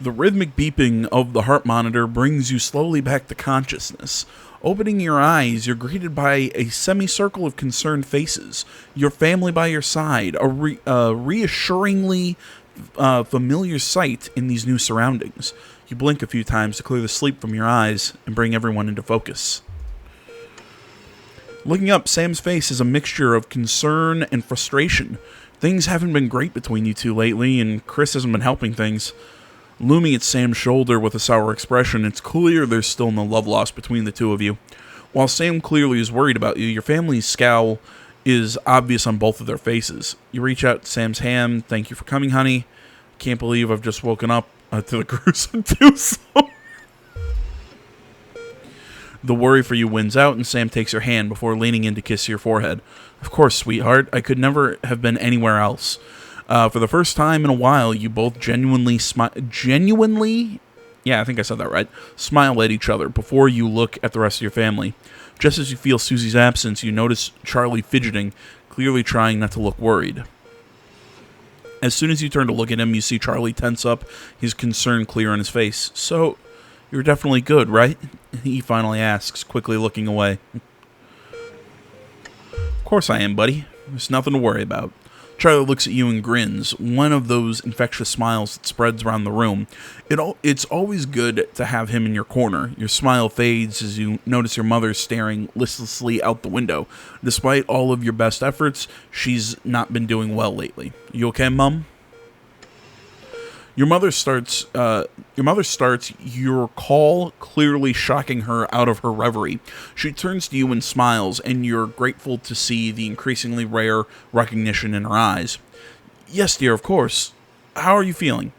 The rhythmic beeping of the heart monitor brings you slowly back to consciousness. Opening your eyes, you're greeted by a semicircle of concerned faces, your family by your side, a reassuringly familiar sight in these new surroundings. You blink a few times to clear the sleep from your eyes and bring everyone into focus. Looking up, Sam's face is a mixture of concern and frustration. Things haven't been great between you two lately, and Chris hasn't been helping things. Looming at Sam's shoulder with a sour expression, it's clear there's still no love lost between the two of you. While Sam clearly is worried about you, your family's scowl is obvious on both of their faces. You reach out to Sam's hand. Thank you for coming, honey. Can't believe I've just woken up to the gruesome twosome. The worry for you wins out, and Sam takes your hand before leaning in to kiss your forehead. Of course, sweetheart. I could never have been anywhere else. For the first time in a while, you both genuinely, yeah, I think I said that right, smile at each other before you look at the rest of your family. Just as you feel Susie's absence, you notice Charlie fidgeting, clearly trying not to look worried. As soon as you turn to look at him, you see Charlie tense up, his concern clear on his face. So, you're definitely good, right? He finally asks, quickly looking away. Of course I am, buddy. There's nothing to worry about. Charlie looks at you and grins, one of those infectious smiles that spreads around the room. It's always good to have him in your corner. Your smile fades as you notice your mother staring listlessly out the window. Despite all of your best efforts, she's not been doing well lately. You okay, Mum? Your mother starts your call, clearly shocking her out of her reverie. She turns to you and smiles, and you're grateful to see the increasingly rare recognition in her eyes. Yes, dear, of course. How are you feeling?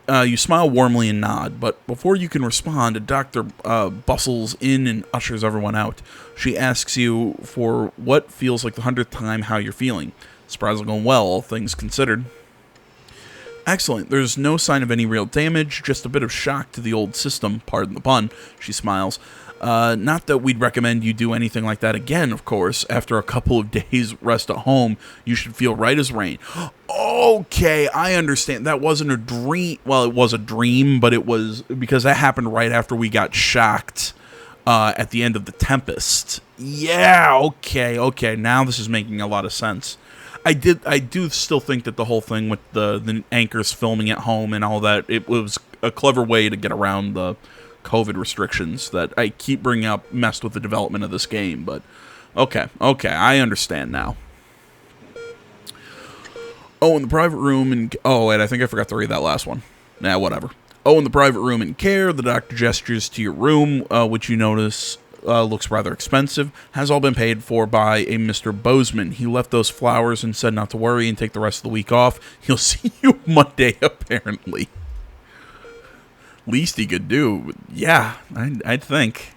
You smile warmly and nod, but before you can respond, a doctor bustles in and ushers everyone out. She asks you for what feels like the 100th time how you're feeling. Surprise going well, all things considered. Excellent. There's no sign of any real damage, just a bit of shock to the old system, pardon the pun, she smiles. Not that we'd recommend you do anything like that again, of course. After a couple of days rest at home, you should feel right as rain. Okay, I understand. That wasn't a dream. Well, it was a dream, but it was because that happened right after we got shocked at the end of The Tempest. Yeah, okay. Now this is making a lot of sense. I do still think that the whole thing with the anchors filming at home and all that, it was a clever way to get around the COVID restrictions that I keep bringing up, messed with the development of this game, but okay, I understand now. Oh, in the private room, and I think I forgot to read that last one. Nah, whatever. Oh, in the private room in care, the doctor gestures to your room, which you notice looks rather expensive, has all been paid for by a Mr. Bozeman. He left those flowers and said not to worry and take the rest of the week off. He'll see you Monday, apparently. Least he could do. Yeah, I'd think.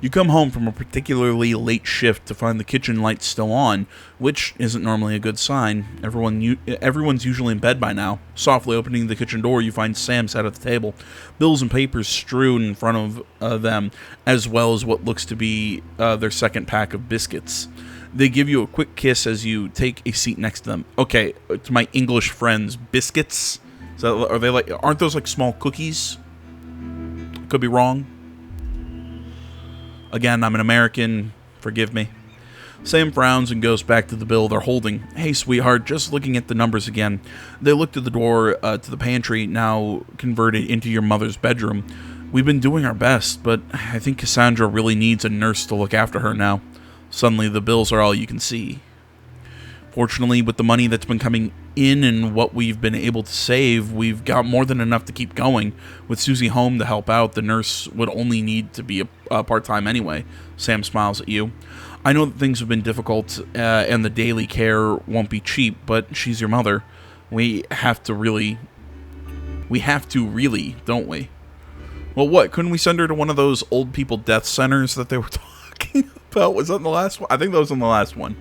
You come home from a particularly late shift to find the kitchen lights still on, which isn't normally a good sign. Everyone's usually in bed by now. Softly opening the kitchen door, you find Sam sat at the table, bills and papers strewn in front of them, as well as what looks to be their second pack of biscuits. They give you a quick kiss as you take a seat next to them. Okay, to my English friends, biscuits? Aren't those like small cookies? Could be wrong. Again, I'm an American. Forgive me. Sam frowns and goes back to the bill they're holding. Hey, sweetheart, just looking at the numbers again. They look to the door to the pantry, now converted into your mother's bedroom. We've been doing our best, but I think Cassandra really needs a nurse to look after her now. Suddenly, the bills are all you can see. Fortunately, with the money that's been coming in and what we've been able to save, we've got more than enough to keep going. With Susie home to help out, the nurse would only need to be a part-time anyway. Sam smiles at you. I know that things have been difficult and the daily care won't be cheap, but she's your mother. We have to really, don't we? Well, what? Couldn't we send her to one of those old people death centers that they were talking about? Was that in the last one? I think that was in the last one.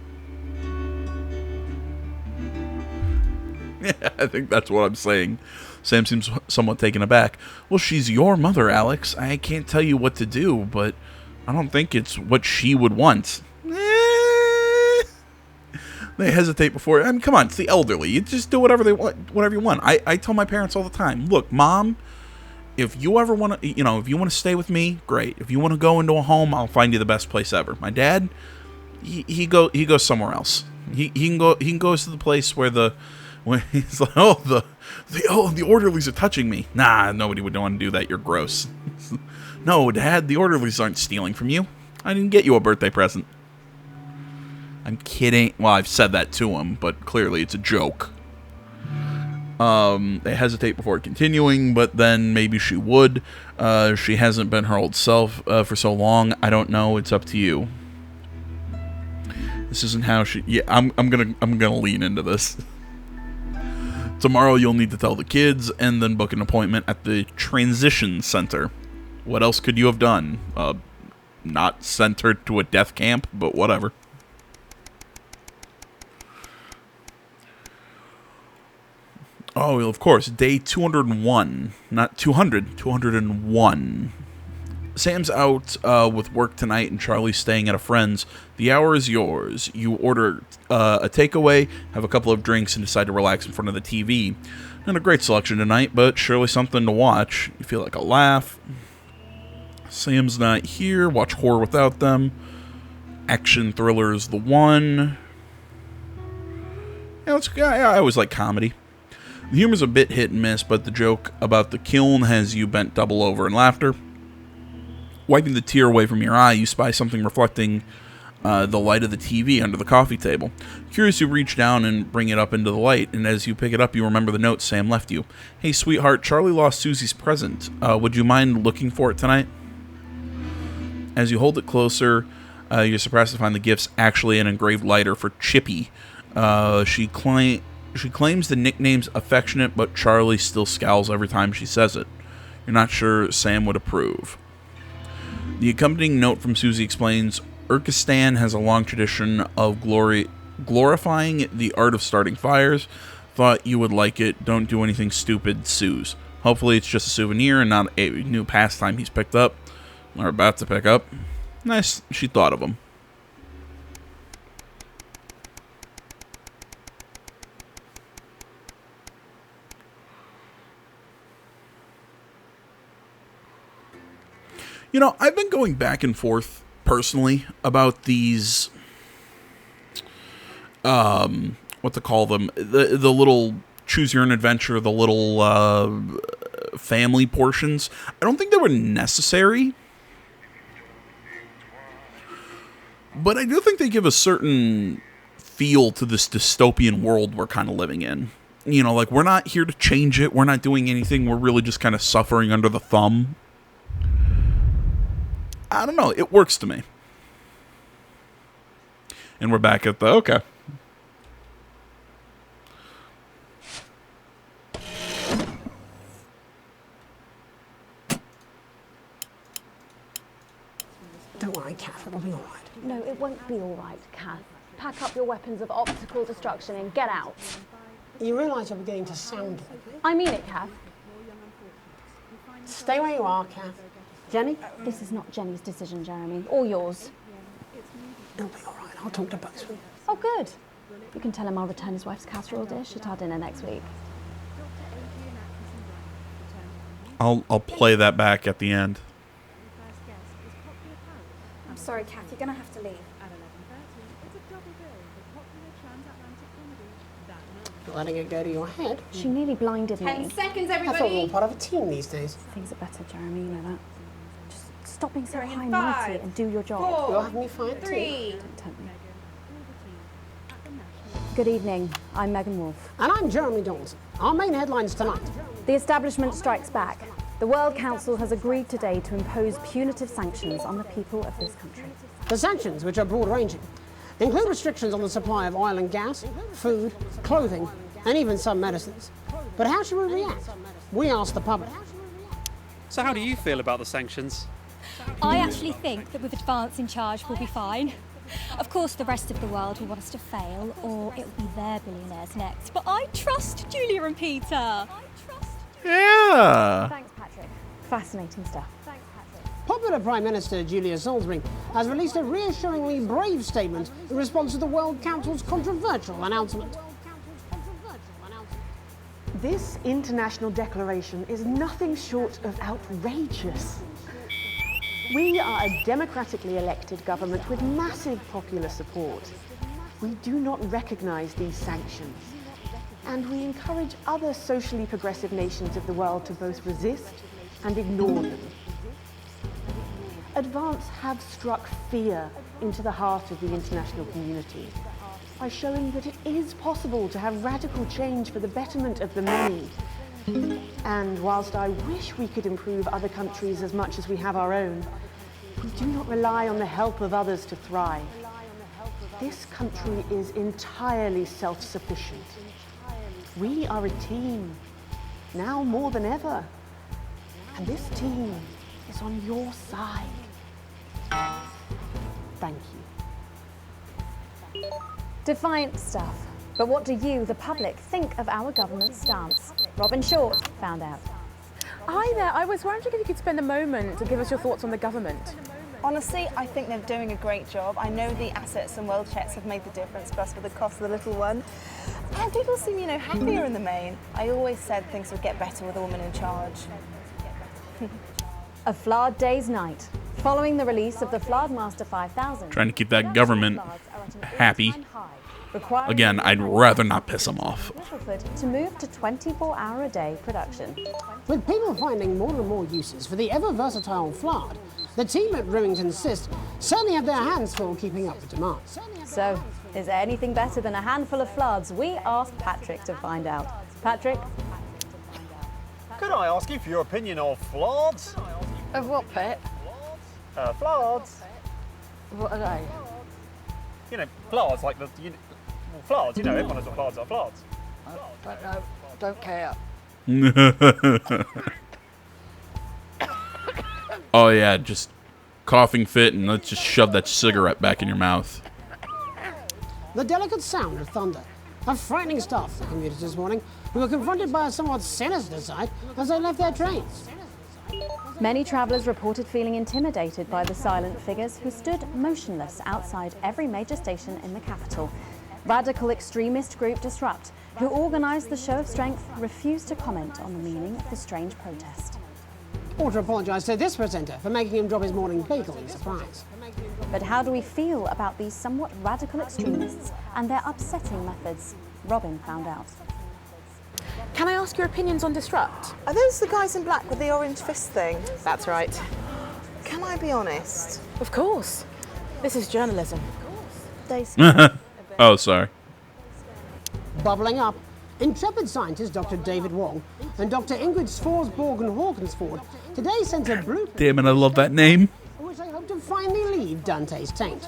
Yeah, I think that's what I'm saying. Sam seems somewhat taken aback. Well, she's your mother, Alex. I can't tell you what to do, but I don't think it's what she would want. They hesitate before. I mean, come on, it's the elderly. You just do whatever they want, whatever you want. I tell my parents all the time, look, Mom, if you ever want to, if you want to stay with me, great. If you want to go into a home, I'll find you the best place ever. My dad, he goes somewhere else. He can go to the place where when he's like, the orderlies are touching me. Nah, nobody would want to do that. You're gross. No, Dad, the orderlies aren't stealing from you. I didn't get you a birthday present. I'm kidding. Well, I've said that to him, but clearly it's a joke. They hesitate before continuing, but then maybe she would. She hasn't been her old self for so long. I don't know. It's up to you. This isn't how she. Yeah, I'm gonna lean into this. Tomorrow you'll need to tell the kids, and then book an appointment at the transition center. What else could you have done? Not sent her to a death camp, but whatever. Oh, well, of course, day 201, not 200, 201. Sam's out with work tonight, and Charlie's staying at a friend's. The hour is yours. You order a takeaway, have a couple of drinks, and decide to relax in front of the TV. Not a great selection tonight, but surely something to watch. You feel like a laugh. Sam's not here. Watch horror without them. Action thriller is the one. I always like comedy. The humor's a bit hit and miss, but the joke about the kiln has you bent double over in laughter. Wiping the tear away from your eye, you spy something reflecting the light of the TV under the coffee table. Curious, you reach down and bring it up into the light, and as you pick it up, you remember the note Sam left you. Hey, sweetheart, Charlie lost Susie's present. Would you mind looking for it tonight? As you hold it closer, you're surprised to find the gift's actually an engraved lighter for Chippy. She claims the nickname's affectionate, but Charlie still scowls every time she says it. You're not sure Sam would approve. The accompanying note from Susie explains, Urkistan has a long tradition of glorifying the art of starting fires. Thought you would like it. Don't do anything stupid, Suze. Hopefully it's just a souvenir and not a new pastime he's picked up, or about to pick up. Nice, she thought of him. I've been going back and forth personally about these, what to call them, the little choose your own adventure, the little family portions. I don't think they were necessary, but I do think they give a certain feel to this dystopian world we're kind of living in. Like, we're not here to change it. We're not doing anything. We're really just kind of suffering under the thumb. I don't know. It works to me. And we're back at the... Okay. Don't worry, Kath. It'll be all right. No, it won't be all right, Kath. Pack up your weapons of optical destruction and get out. You realise you're beginning to sound like me? I mean it, Kath. Stay where you are, Kath. Jenny? This is not Jenny's decision, Jeremy, or yours. It'll be all right. I'll talk to Buxton. Oh, good. You can tell him I'll return his wife's casserole dish at our dinner next week. I'll play that back at the end. I'm sorry, Kath, you're going to have to leave. You're letting it go to your head. She nearly blinded 10 me. seconds, I everybody. thought we were part of a team these days. Things are better, Jeremy, you know that. Just stop being so You're in high and mighty 5, and do your job. 4, You'll have me fired too. 3. Don't tempt me. Good evening. I'm Megan Wolfe. And I'm Jeremy Dawson. Our main headlines tonight. The establishment strikes back. The World Council has agreed today to impose punitive sanctions on the people of this country. The sanctions, which are broad-ranging, include restrictions on the supply of oil and gas, food, clothing, and even some medicines. But how should we react? We asked the public. So how do you feel about the sanctions? I actually think that with advance in charge we'll be fine. Of course the rest of the world will want us to fail, or it will be their billionaires next. But I trust Julia and Peter. Yeah. Thanks, Patrick. Fascinating stuff. Thanks, Patrick. Popular Prime Minister Julia Salisbury has released a reassuringly brave statement in response to the World Council's controversial announcement. This international declaration is nothing short of outrageous. We are a democratically elected government with massive popular support. We do not recognise these sanctions, and we encourage other socially progressive nations of the world to both resist and ignore them. Advance have struck fear into the heart of the international community by showing that it is possible to have radical change for the betterment of the many. And whilst I wish we could improve other countries as much as we have our own, we do not rely on the help of others to thrive. This country is entirely self-sufficient. We are a team, now more than ever. And this team is on your side. Thank you. Defiant stuff. But what do you, the public, think of our government's stance? Robin Short found out. Hi there, I was wondering if you could spend a moment to give us your thoughts on the government. Honestly, I think they're doing a great job. I know the assets and world checks have made the difference for us with the cost of the little one. And people seem, happier in the main. I always said things would get better with a woman in charge. A Flard day's night. Following the release of the Flard Master 5000. Trying to keep that government happy. Again, I'd rather not piss them off. To move to 24-hour-a-day production. With people finding more and more uses for the ever-versatile Flard, the team at Remington Cyst certainly have their hands full keeping up with demand. So, is there anything better than a handful of Flards? We asked Patrick to find out. Patrick? Could I ask you for your opinion of Flards? Of what, Pet? Flards. What are they? Flards, like Flards, everyone knows what Flards are. Flards. Don't know, don't care. Oh yeah, just coughing fit and let's just shove that cigarette back in your mouth. The delicate sound of thunder. A frightening start for commuters this morning, who were confronted by a somewhat sinister sight as they left their trains. Many travellers reported feeling intimidated by the silent figures who stood motionless outside every major station in the capital. Radical extremist group Disrupt, who organised the show of strength, refused to comment on the meaning of the strange protest. Or to apologise to this presenter for making him drop his morning bagel in surprise. But how do we feel about these somewhat radical extremists and their upsetting methods? Robin found out. Can I ask your opinions on Disrupt? Are those the guys in black with the orange fist thing? That's right. Can I be honest? Of course. This is journalism. They Oh, sorry. Bubbling up, intrepid scientist Dr. David Wong and Dr. Ingrid Svorsborg and Hawkinsford today sent a blueprint. Damn it, I love that name. Which they hope to finally leave Dante's taint.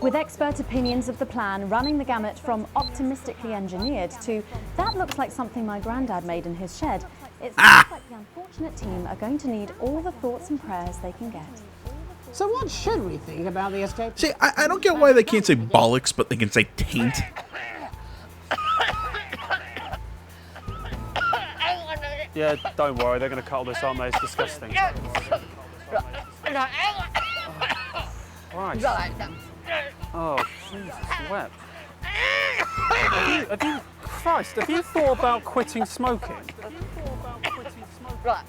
With expert opinions of the plan running the gamut from optimistically engineered to that looks like something my granddad made in his shed, it seems like the unfortunate team are going to need all the thoughts and prayers they can get. So what should we think about the escape? See, I don't get why they can't say bollocks, but they can say taint. Yeah, don't worry, they're going to cut all this, aren't they? It's disgusting. Right. Oh, Jesus, wept. Have you thought about quitting smoking? Right.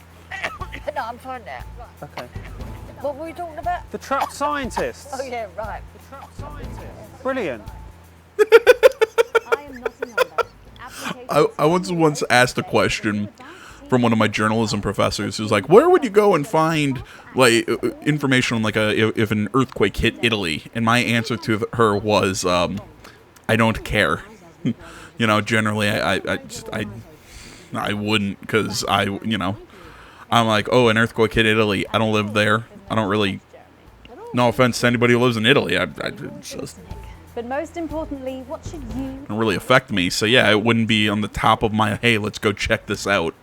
No, I'm fine now. Okay. What were we talking about? The trapped scientists. Oh, yeah, right. The trapped scientists. Brilliant. I am not a number. I once asked a question from one of my journalism professors who's like, where would you go and find like information on like if an earthquake hit Italy? And my answer to her was, I don't care. Generally I wouldn't, because I'm like, oh, an earthquake hit Italy. I don't live there. I don't really. No offense to anybody who lives in Italy. It's just. But most importantly, what should you? Don't really affect me. So yeah, it wouldn't be on the top of my. Hey, let's go check this out.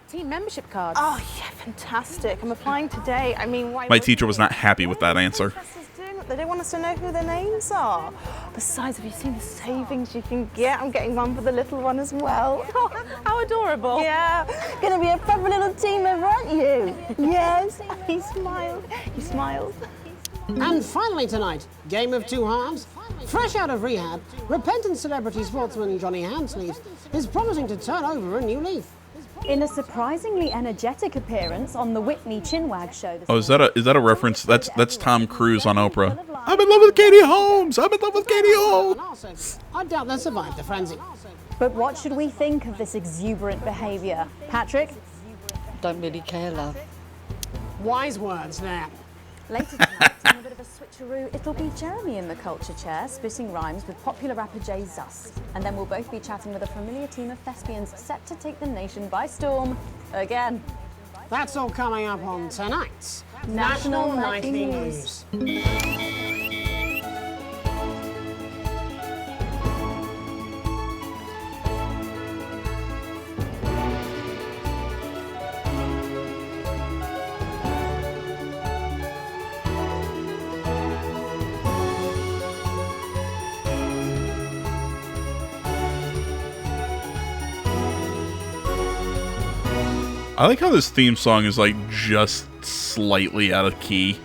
Team membership cards. Oh yeah, fantastic. I'm applying today. I mean, why? My teacher was not happy with that answer. They don't want us to know who their names are. Besides, have you seen the savings you can get? I'm getting one for the little one as well. How adorable. Yeah, gonna be a proper little team member, aren't you? Yes, he smiled. He smiled. And finally tonight, game of two halves. Fresh out of rehab, repentant celebrity sportsman Johnny Handsleeves is promising to turn over a new leaf. In a surprisingly energetic appearance on the Whitney Chinwag show this Oh, is that a reference? That's Tom Cruise on Oprah. I'm in love with Katie Holmes. I'm in love with Katie Holmes. I doubt they'll survive the frenzy. But what should we think of this exuberant behaviour? Patrick? Don't really care, love. Wise words there. Later tonight, in a bit of a switcheroo, it'll be Jeremy in the culture chair, spitting rhymes with popular rapper Jay Zus. And then we'll both be chatting with a familiar team of thespians set to take the nation by storm again. That's all coming up on tonight's National Nightly Nightly News. I like how this theme song is like just slightly out of key.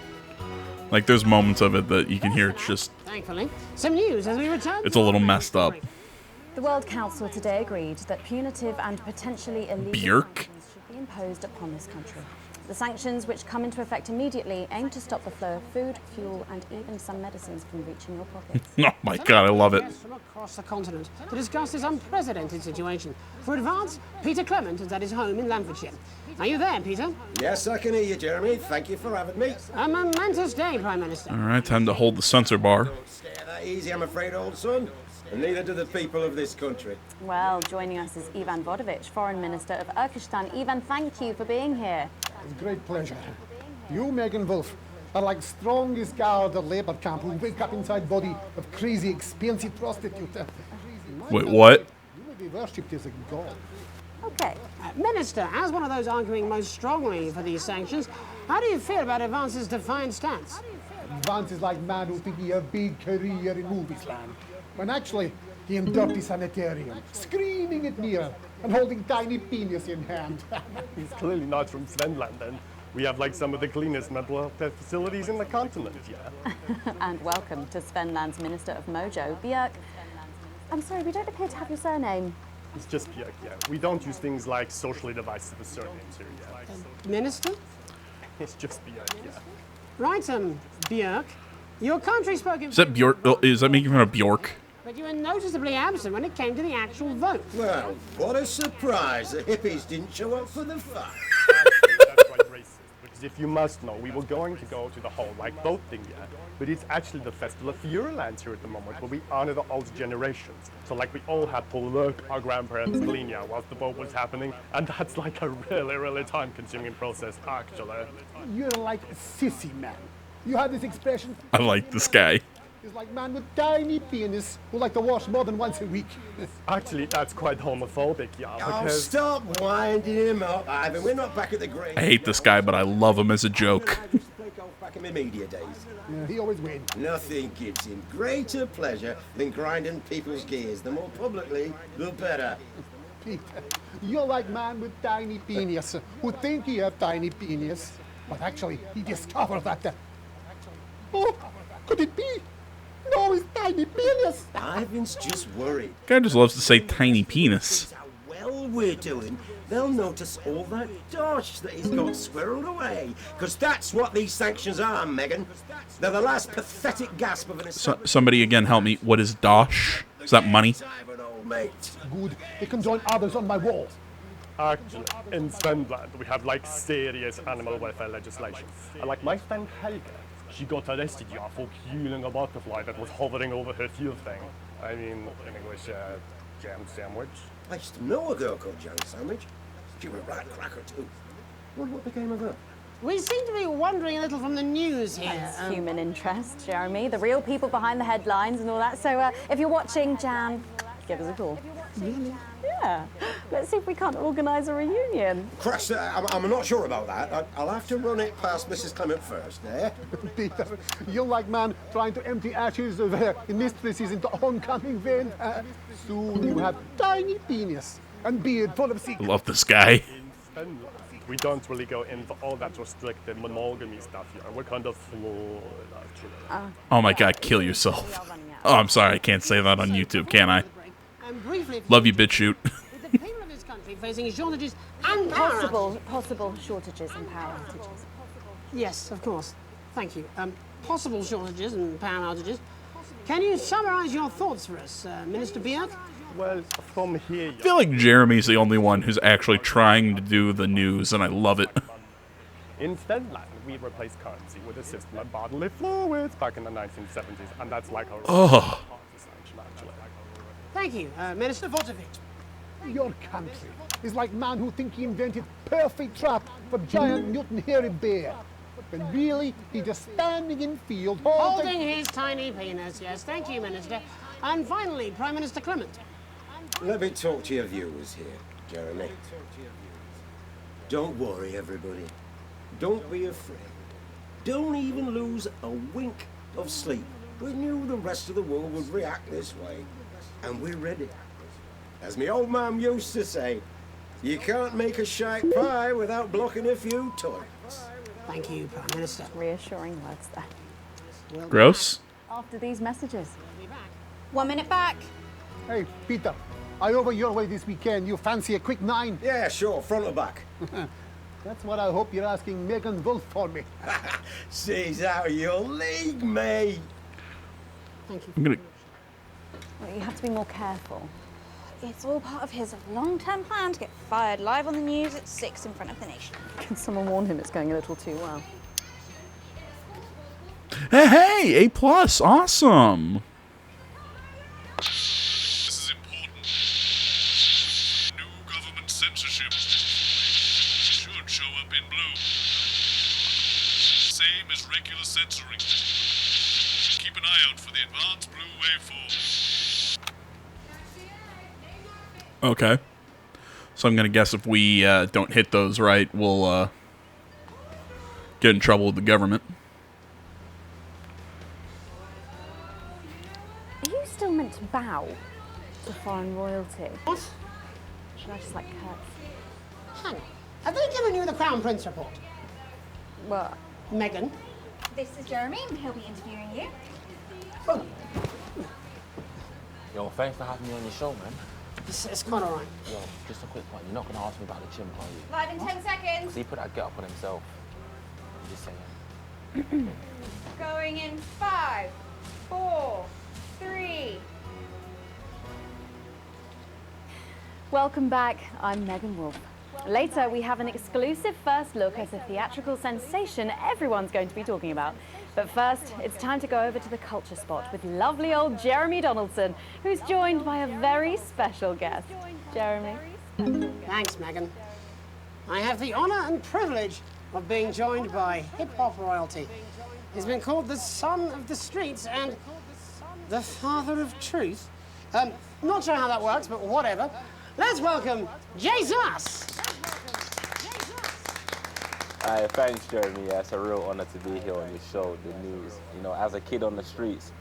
Like there's moments of it that you can hear it's just Thankfully, some news as we return. it's a little messed up. The World Council today agreed that punitive and potentially illegal Björk? sanctions should be imposed upon this country. The sanctions, which come into effect immediately, aim to stop the flow of food, fuel, and even some medicines from reaching your pockets. Oh my god, I love it. Guests from across the continent to discuss this unprecedented situation. For advance, Peter Clement is at his home in Lamfordshire. Are you there, Peter? Yes, I can hear you, Jeremy. Thank you for having me. A momentous day, Prime Minister. All right, time to hold the censor bar. Don't stare that easy, I'm afraid, old son. And neither do the people of this country. Well, joining us is Ivan Vodovich, Foreign Minister of Urkistan. Ivan, thank you for being here. It's a great pleasure. You, Megan Wolf, are like strongest guard of labor camp who wake up inside body of crazy, expensive prostitute. Wait, what? You may be worshipped as a god. Okay. Minister, as one of those arguing most strongly for these sanctions, how do you feel about Advance's defiant stance? Vance is like man who think he have big career in movies land, when actually he in dirty sanitarium, screaming at mirror and holding tiny penis in hand. He's clearly not from Svenland, and we have like some of the cleanest mental health facilities in the continent, yeah. And welcome to Svenland's Minister of Mojo, Björk. I'm sorry, we don't appear to have your surname. It's just Björk, yeah. We don't use things like socially divisive surnames here, yeah. Minister? It's just Björk, yeah. Right, Björk. Your country spoke in... Is that Bjork? Oh, is that making fun of Bjork? But you were noticeably absent when it came to the actual vote. Well, what a surprise. The hippies didn't show up for the fight. That's quite racist, because if you must know, we were going to go to the whole like boat thing, yeah. But it's actually the Festival of Feuerland here at the moment, where we honor the old generations. So like we all had to lurk our grandparents' linea whilst the boat was happening, and that's like a really time-consuming process, actually. You're like a sissy man. You had this expression. I like this guy. It's like man with tiny penis who like to wash more than once a week. Actually, that's quite homophobic, yeah. Oh, Because stop winding him up, Ivan. We're not back at the grave. I hate this guy, but I love him as a joke. I used to play golf back in my media days. Yeah, he always wins. Nothing gives him greater pleasure than grinding people's gears. The more publicly, the better. Peter, you're like man with tiny penis who think he have tiny penis, but actually he discovered that. Oh, could it be? No, it's tiny penis. Ivan's just worried. Guy just loves to say tiny penis. How well we're doing, they'll notice all that dosh that he's got squirreled away. Because that's what these sanctions are, Megan. They're the last pathetic gasp of an... Somebody again help me. What is dosh? Is that money? Ivan, old mate. Good. They can join others on my wall. actually, in Svenland, we have like serious animal welfare legislation. And like my friend Helga, she got arrested for killing a butterfly that was hovering over her field thing. I mean, in English, jam sandwich. I used to know a girl called Jam Sandwich. She was a right cracker too. What became of her? We seem to be wandering a little from the news here. That's human interest, Jeremy. The real people behind the headlines and all that. So if you're watching Jam, give us a call. Really? Yeah. Let's see if we can't organise a reunion. Christ, I'm not sure about that. I'll have to run it past Mrs. Clement first, eh? Peter, you like man trying to empty ashes of mistresses into oncoming vein. Soon you have tiny penis and beard full of I secrets. love this guy. We don't really go into all that restricted monogamy stuff here. We're kind of flawed, actually. Oh my god, kill yourself. Oh, I'm sorry, I can't say that on YouTube, can I? And briefly, Love you, BitChute. with the people of this country facing shortages and power Possible shortages and power outages. Yes, of course. Thank you. Possible shortages and power outages. Can you summarise your thoughts for us, Minister Bjerg? Well, from here... I feel like Jeremy's the only one who's actually trying to do the news, and I love it. In Finland, we replaced currency with a system of bodily fluids back in the 1970s, and that's like a... Oh. actually. Thank you, Minister Votovich. Your country is like man who think he invented perfect trap for giant mutant hairy bear. When really he just standing in field Holding his tiny penis, yes. Thank you, Minister. And finally, Prime Minister Clement. Let me talk to your viewers here, Jeremy. Don't worry, everybody. Don't be afraid. Don't even lose a wink of sleep. We knew the rest of the world would react this way, and we're ready. As my old man used to say, you can't make a shite pie without blocking a few toilets. Thank you, Prime Minister. Reassuring words there. Gross. After these messages. 1 minute back. Hey, Peter, I over your way this weekend. You fancy a quick 9? Yeah, sure, front or back. That's what I hope you're asking Megan Wolf for me. She's out of your league, mate. Thank you. I'm gonna... Well, you have to be more careful. It's all part of his long-term plan to get fired live on the news at 6 in front of the nation. Can someone warn him it's going a little too well? Hey, A+, awesome. This is important. New government censorship should show up in blue. Same as regular censoring. Keep an eye out for the advanced blue waveform. Okay. So I'm going to guess if we don't hit those right, we'll get in trouble with the government. Are you still meant to bow to foreign royalty? What? Should I just like curtsy? Hang on. Have they given you the Crown Prince report? Well, Meghan? This is Jeremy, and he'll be interviewing you. Oh, Yo, thanks for having me on your show, man. it's quite all right. Yo, just a quick one. You're not going to ask me about the chimp, are you? Live in 10 seconds. So he put that get up on himself. I'm just saying. Going in 5, 4, 3. welcome back. I'm Megan Wolf. Later, we have an exclusive first look at a theatrical sensation everyone's going to be talking about. But first, it's time to go over to the culture spot with lovely old Jeremy Donaldson, who's joined by a very special guest. Jeremy. Thanks, Megan. I have the honor and privilege of being joined by hip-hop royalty. He's been called the son of the streets and the father of truth. Not sure how that works, but whatever. Let's welcome Jesus. Thanks, Jeremy. Yeah, it's a real honor to be here on your show, The News. You know, as a kid on the streets,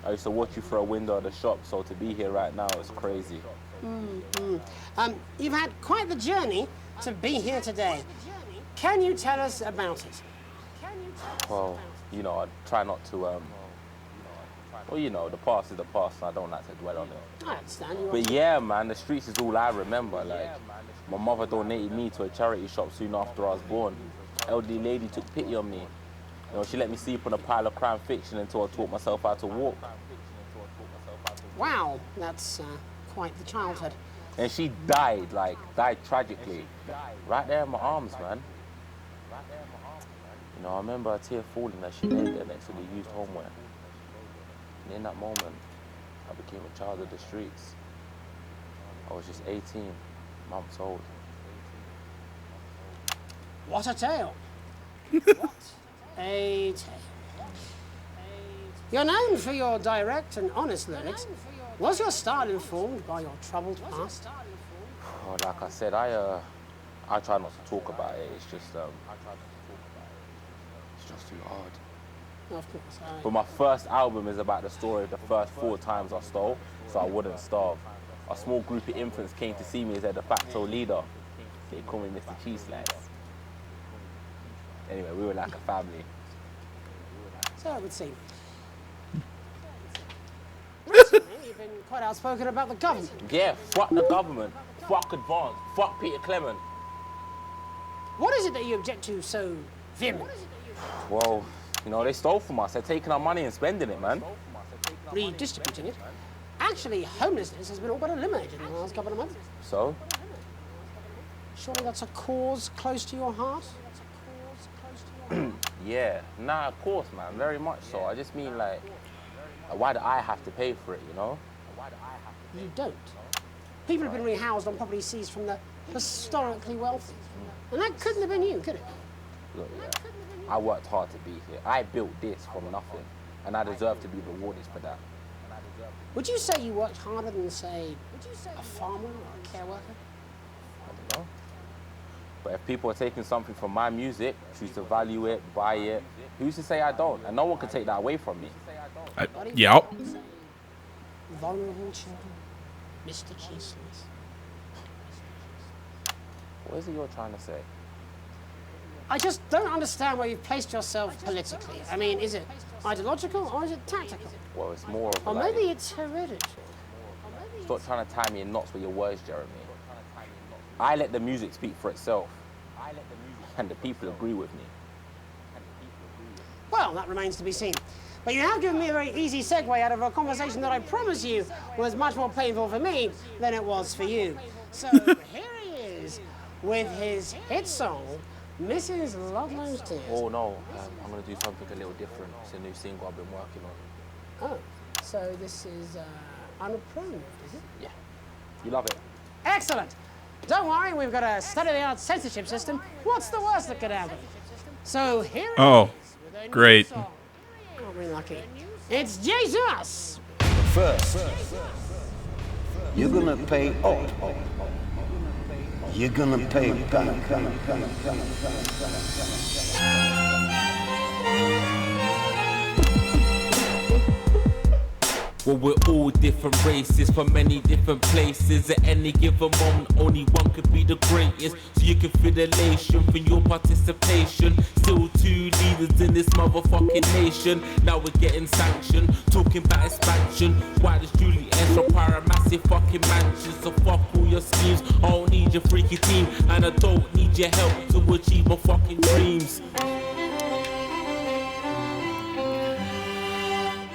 I used to watch you through a window of the shop, so to be here right now is crazy. You've had quite the journey to be here today. Can you tell us about it? Well, you know, I try not to, well, you know, the past is the past, and I don't like to dwell on it. I understand. You But yeah, man, the streets is all I remember. Like, my mother donated me to a charity shop soon after I was born. Elderly lady took pity on me. You know, she let me sleep on a pile of crime fiction until I taught myself how to walk. Wow, that's quite the childhood. And she died, died tragically. Right there in my arms, man. You know, I remember a tear falling as she lay there next to the used homeware. And in that moment, I became a child of the streets. I was just 18 months old. What a tale. What a tale. You're known for your direct and honest lyrics. Was your style informed by your troubled past? Oh, like I said, I try not to talk about it. It's just too hard. Of course. But my first album is about the story of the first 4 times I stole, so I wouldn't starve. A small group of infants came to see me as their de facto leader. They call me Mr. Cheese Slice. Anyway, we were like a family. So it would seem. You've been quite outspoken about the government. Yeah, fuck the government, fuck Advance, fuck Peter Clement. What is it that you object to so vehemently? Well, you know, they stole from us. They're taking our money and spending it, man. Redistributing it. Actually, homelessness has been all but eliminated in the last couple of months. So? Surely that's a cause close to your heart? Yeah, nah, of course, man, very much so. I just mean, like, why do I have to pay for it, you know? You don't. People have been rehoused on property seized from the historically wealthy. And that couldn't have been you, could it? Look, yeah, I worked hard to be here. I built this from nothing, and I deserve to be rewarded for that. Would you say you worked harder than, say, a farmer or a care worker? I don't know. But if people are taking something from my music, choose to value it, buy it, who's to say I don't? And no one can take that away from me. Yeah. Vulnerable children, Mr. Cheese Slice. What is it you're trying to say? I just don't understand where you've placed yourself politically. I mean, is it ideological or is it tactical? Well, it's more of Or like... maybe it's hereditary. Stop trying to tie me in knots with your words, Jeremy. I let the music speak for itself. And the people agree with me. Well, that remains to be seen. But you have given me a very easy segue out of a conversation that I promise you was much more painful for me than it was for you. So here he is with his hit song, Mrs. Ludlow's Tears. Oh no, I'm going to do something a little different. It's a new single I've been working on. Oh, so this is unapproved, is it? Yeah. You love it? Excellent. Don't worry, we've got a state-of-the-art censorship system. What's the worst that could happen? So here it is. With a great. new song. Aren't we lucky? It's Jesus! First, you're gonna pay up. You're gonna pay back. Well, we're all different races from many different places. At any given moment, only one could be the greatest. So you can feel elation from your participation. Still 2 leaders in this motherfucking nation. Now we're getting sanctioned, talking about expansion. Why does Julie Ezra require a massive fucking mansion? So fuck all your schemes. I don't need your freaky team, and I don't need your help to achieve my fucking dreams.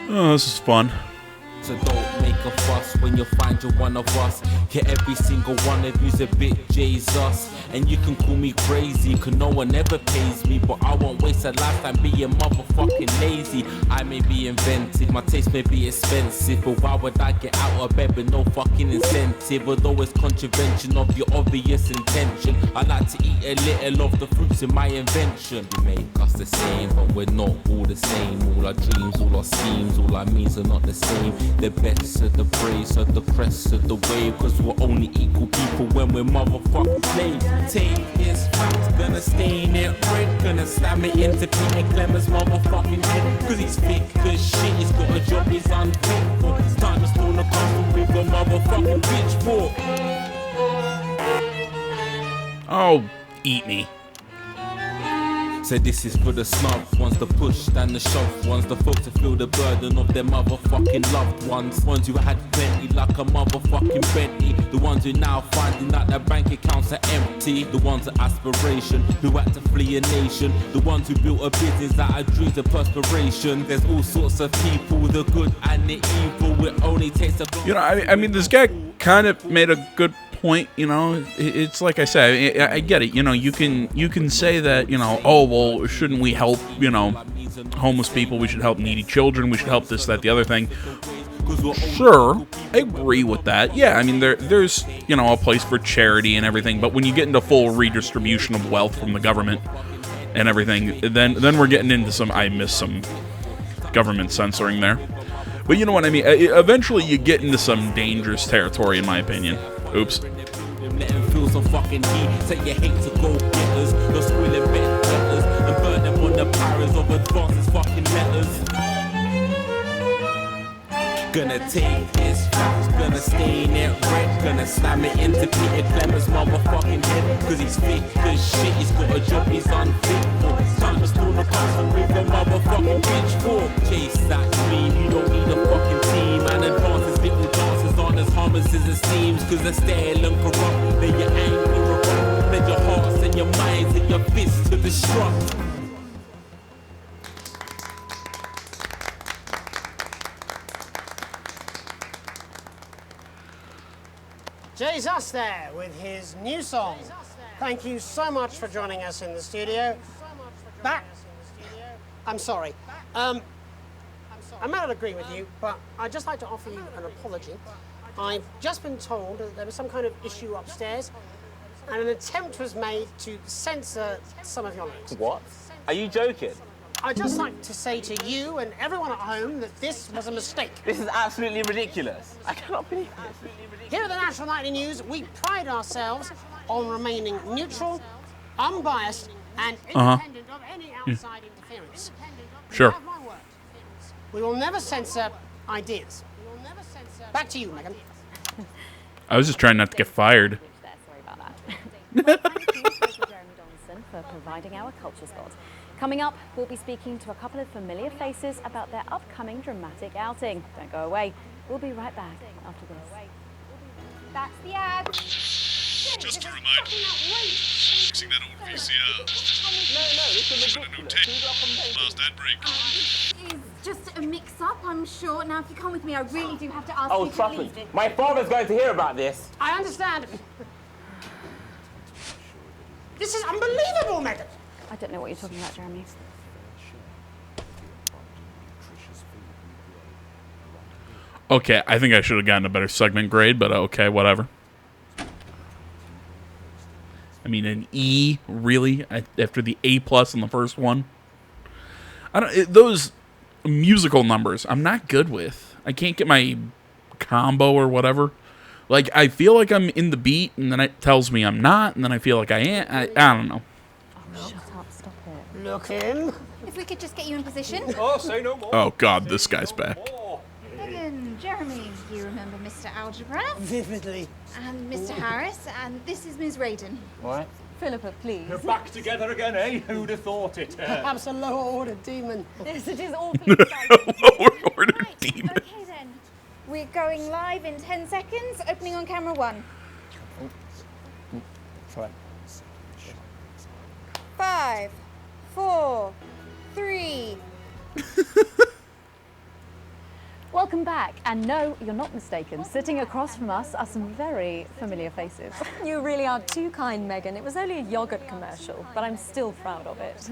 Oh, this is fun. So don't make a fuss when you find you're one of us. Yeah, every single one of you's a bit Jesus. And you can call me crazy, cause no one ever pays me. But I won't waste a lifetime being motherfucking lazy. I may be inventive, my taste may be expensive, but why would I get out of bed with no fucking incentive? Although it's contravention of your obvious intention, I like to eat a little of the fruits in my invention. You make us the same, but we're not all the same. All our dreams, all our schemes, all our means are not the same. The best of the praise, of the crest of the wave. Cause we're only equal people when we're motherfucking slaves. Take this fact, gonna stain it red. Gonna slam it into Peter Clement's motherfucking head. Cause he's thick as shit, he's got a job he's unfaithful. It's time to storm the castle with a motherfucking pitchfork. Oh, eat me. So this is for the snub ones, the push and the shove ones, the folks that feel the burden of their motherfucking loved ones. Ones who had plenty like a motherfucking Bentley. The ones who now finding out their bank accounts are empty. The ones of aspiration who had to flee a nation. The ones who built a business out of dreams of perspiration. There's all sorts of people, the good and the evil. It only takes a... You know, I mean, this guy kind of made a good point. You know, it's like I said, I get it. You know, you can say that, you know, oh well, shouldn't we help, you know, homeless people? We should help needy children. We should help this, that, the other thing. Sure, I agree with that. Yeah, I mean, there's, you know, a place for charity and everything. But when you get into full redistribution of wealth from the government and everything, then we're getting into some. I miss some government censoring there. But you know what I mean? Eventually you get into some dangerous territory, in my opinion. Oops. Letting feel motherfucking heat. Say you hate to go getters, no squealing bet letters, and burn them on the paras of advances fucking letters. Gonna take this fact, gonna stain it red, gonna slam it into Peter Clemens' motherfucking head. Cause he's fit as shit, he's got a job he's unfit for. Time to storm the castle with the motherfucking pitchfork. Chase that dream, you don't need a fucking team. And advances little dances aren't as harmless as it seems. Cause they're stale and corrupt, then your anger erupt. Then your hearts and your minds and your fists to destruct. Jesus there with his new song. Thank you so much for joining us in the studio. I'm sorry. I may not agree with you, but I'd just like to offer you an apology. I've just been told that there was some kind of issue upstairs, and an attempt was made to censor some of your names. What? Are you joking? I'd just like to say to you and everyone at home that this was a mistake. This is absolutely ridiculous. I cannot believe this. Here at the National Nightly News, we pride ourselves on remaining neutral, unbiased, and independent of any outside interference. Sure. Have my word. We will never censor ideas. Back to you, Megan. I was just trying not to get fired. Sorry about that. Thank you, Special Jeremy Donaldson, for providing our culture spot. Coming up, we'll be speaking to a couple of familiar faces about their upcoming dramatic outing. Don't go away. We'll be right back after this. That's the ad. Just to remind you, fixing that old VCR. This is a new tape. Last ad break. It's just a mix-up, I'm sure. Now, if you come with me, I really do have to ask Oh, you to trust me. leave. My father's going to hear about this. I understand. This is unbelievable, Megan. I don't know what you're talking about, Jeremy. Okay, I think I should have gotten a better segment grade, but okay, whatever. I mean, an E, really? After the A+ on the first one? Those musical numbers, I'm not good with. I can't get my combo or whatever. Like, I feel like I'm in the beat, and then it tells me I'm not, and then I feel like I am. I don't know. Oh, shut up, stop it. Look in. If we could just get you in position. Oh, say no more. Oh, God, this guy's back. Megan, Jeremy, you remember Mr. Algebra? Vividly. And Mr. Harris, and this is Ms. Raiden. What? Philippa, please. You're back together again, eh? Who'd have thought it? Perhaps a lower order demon. Yes, it is awfully exciting. Lower order demon. Okay then. We're going live in 10 seconds, opening on camera 1. Sorry. 5, 4, 3. Welcome back, and no, you're not mistaken. Sitting across from us are some very familiar faces. You really are too kind, Megan. It was only a yogurt commercial, but I'm still proud of it.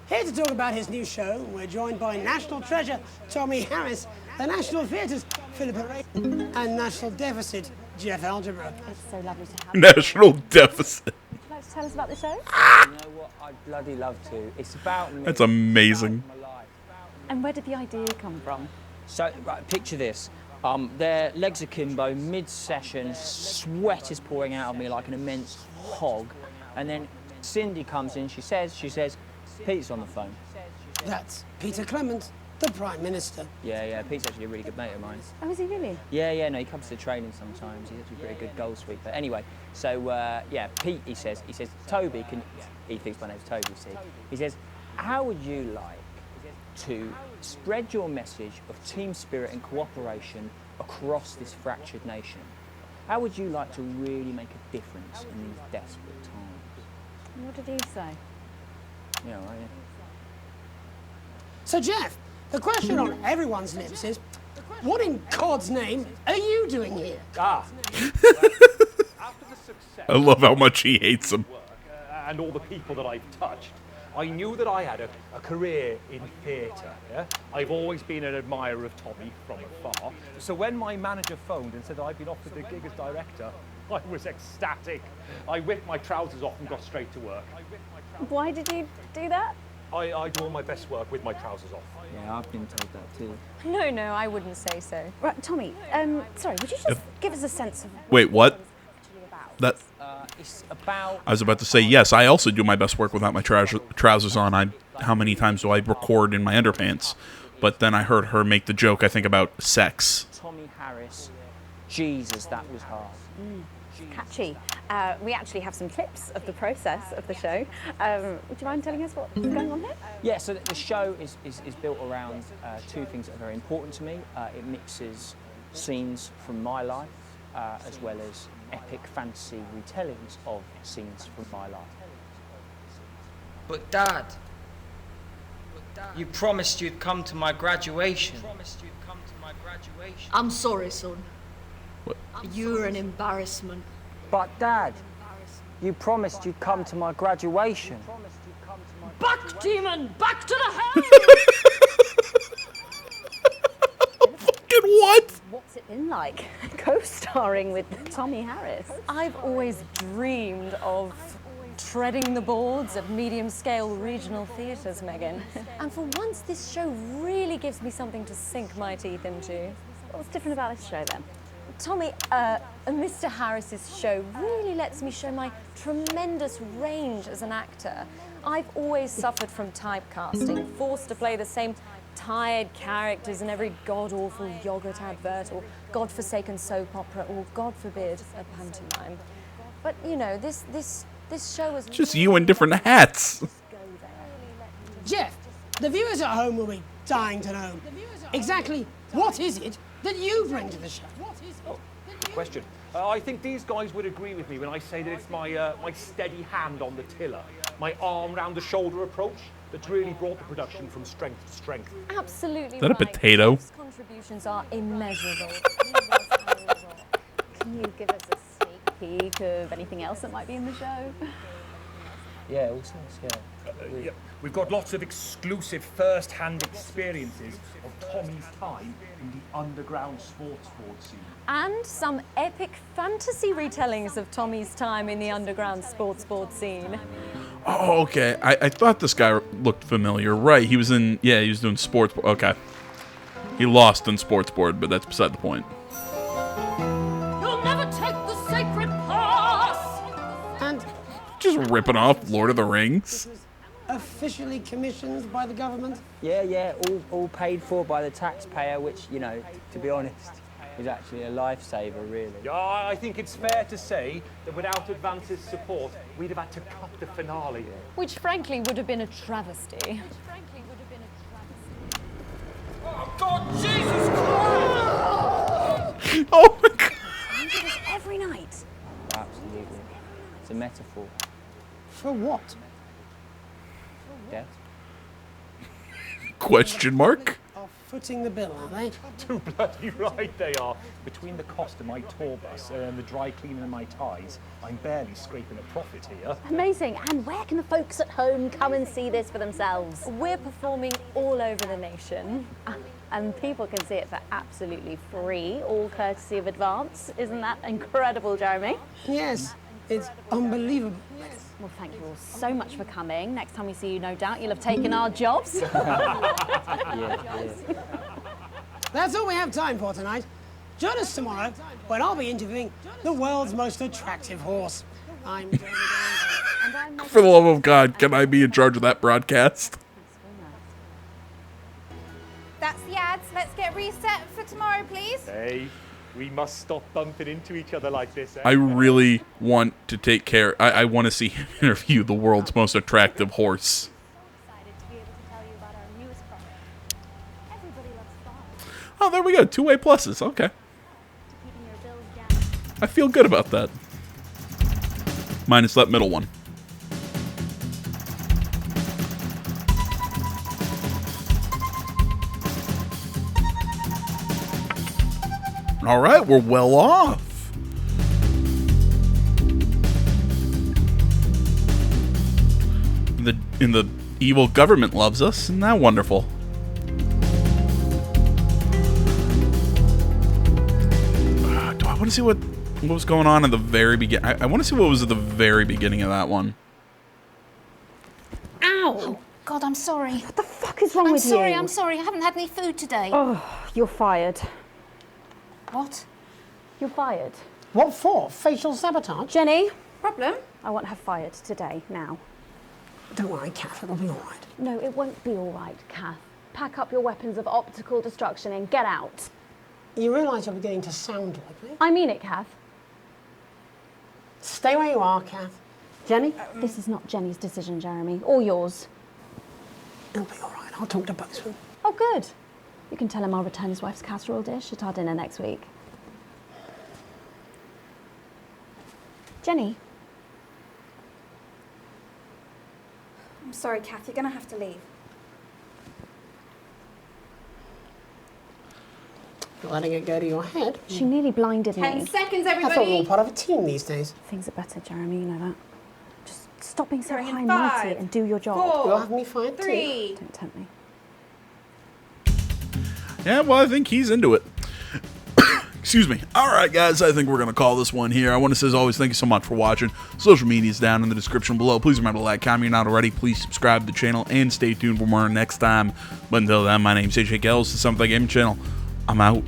Here to talk about his new show, we're joined by National Treasure Tommy Harris, the National Theatre's Philippa Raiden, and National Deficit Jeff Algebra. It's so lovely to have you. National Deficit. Would you like to tell us about the show? You know what? I'd bloody love to. It's about me. That's amazing. And where did the idea come from? So, right, picture this. Their legs akimbo, mid-session, sweat is pouring out of me like an immense hog. And then Cindy comes in, she says, Pete's on the phone. That's Peter Clements, the Prime Minister. Yeah, Pete's actually a really good mate of mine. Oh, is he really? Yeah, no, he comes to training sometimes. He's actually a pretty good goal sweeper. Anyway, so, Pete, he says, Toby, he thinks my name's Toby, see? He says, how would you like to spread your message of team spirit and cooperation across this fractured nation? How would you like to really make a difference in these desperate times? What did he say? You know, right? So, Jeff, the question on everyone's lips is, what in God's name are you doing here? After the success I love how much he hates him. and all the people that I've touched, I knew that I had a career in theatre. Yeah? I've always been an admirer of Tommy from afar. So when my manager phoned and said I'd been offered the gig as director, I was ecstatic. I whipped my trousers off and got straight to work. Why did you do that? I do all my best work with my trousers off. Yeah, I've been told that too. No, I wouldn't say so. Right, Tommy, sorry, would you just give us a sense of... Wait, what? That... it's about. I was about to say, yes, I also do my best work without my trousers on. How many times do I record in my underpants? But then I heard her make the joke, I think, about sex. Tommy Harris. Jesus, that was hard. Catchy. We actually have some clips of the process of the show. Would you mind telling us what's going on here? Yeah, so the show is built around two things that are very important to me. It mixes scenes from my life as well as epic fantasy retellings of scenes from my life. But Dad, you promised you'd come to my graduation. I'm sorry, son. What? You're an embarrassment. But Dad, you promised you'd come to my graduation. Back, demon! Back to the hell! What? What's it been like co-starring with Tommy Harris? I've always dreamed of treading the boards of medium-scale regional theatres, Megan. And for once, this show really gives me something to sink my teeth into. What's different about this show, then? Tommy, Mr. Harris's show really lets me show my tremendous range as an actor. I've always suffered from typecasting, forced to play the same tired characters in every god-awful yogurt advert or godforsaken soap opera or, God forbid, a pantomime. But, you know, this show is... Just you in different hats. Jeff, the viewers at home will be dying to know exactly what is it that you bring to the show. Good question. I think these guys would agree with me when I say that it's my steady hand on the tiller, my arm round the shoulder approach that's really brought the production from strength to strength. Absolutely. Is that a right. potato? Jeff's contributions are immeasurable. Can you give us a sneak peek of anything else that might be in the show? Yeah, all sorts, Yeah. We've got lots of exclusive first-hand experiences of Tommy's time in the underground sports board scene. And some epic fantasy retellings of Tommy's time in the underground sports board scene. Oh, okay. I thought this guy looked familiar. Right, he was doing sports board. Okay. He lost in sports board, but that's beside the point. You'll never take the sacred pass! And Just ripping off Lord of the Rings. officially commissioned by the government? Yeah, all paid for by the taxpayer, which, you know, to be honest, is actually a lifesaver, really. Yeah, I think it's fair to say that without Advance's support, we'd have had to cut the finale. Which frankly would have been a travesty. Oh, God, Jesus Christ! Oh my God. You do this every night. Absolutely. It's a metaphor. For what? Death. Question mark? Are footing the bill, are they? Too bloody right they are. Between the cost of my tour bus and the dry cleaning of my ties, I'm barely scraping a profit here. Amazing. And where can the folks at home come and see this for themselves? We're performing all over the nation. And people can see it for absolutely free, all courtesy of Advance. Isn't that incredible, Jeremy? Yes, it's unbelievable. Well, thank you all so much for coming. Next time we see you, no doubt you'll have taken our jobs. That's all we have time for tonight. Join us tomorrow when I'll be interviewing the world's most attractive horse. I'm Jeremy Darrington. And I'm For the love of God, can I be in charge of that broadcast? That's the ads. Let's get reset for tomorrow, please. Hey, we must stop bumping into each other like this, eh? I really want to take care. I want to see him interview the world's most attractive horse. Oh, there we go. 2-way pluses. Okay. I feel good about that. Minus that middle one. All right, we're well off. The evil government loves us. Isn't that wonderful? Do I want to see what was going on in the very beginning? I want to see what was at the very beginning of that one. Ow! Oh, God, I'm sorry. What the fuck is wrong with you? I'm sorry. I haven't had any food today. Oh, you're fired. What? You're fired. What for? Facial sabotage? Jenny, Problem? I want her fired today, now. Don't worry, Kath, it'll be all right. No, it won't be all right, Kath. Pack up your weapons of optical destruction and get out. You realise you're beginning to sound like me? I mean it, Kath. Stay where you are, Kath. Jenny? This is not Jenny's decision, Jeremy, or yours. It'll be all right. I'll talk to Bozeman. Oh, good. You can tell him I'll return his wife's casserole dish at our dinner next week. Jenny? I'm sorry, Kath, you're going to have to leave. You're letting it go to your head. She nearly blinded 10 me. seconds, I thought we were everybody. all part of a team these days. Things are better, Jeremy, you know that. Just stop being so Going in high and mighty 5, and do your job. 4, You'll have me fired too. 3. Don't tempt me. Yeah, well, I think he's into it. Excuse me. All right, guys, I think we're going to call this one here. I want to say, as always, thank you so much for watching. Social media is down in the description below. Please remember to like, comment if you're not already. Please subscribe to the channel and stay tuned for more next time. But until then, my name's AJ Gels, the Something Gaming Channel. I'm out.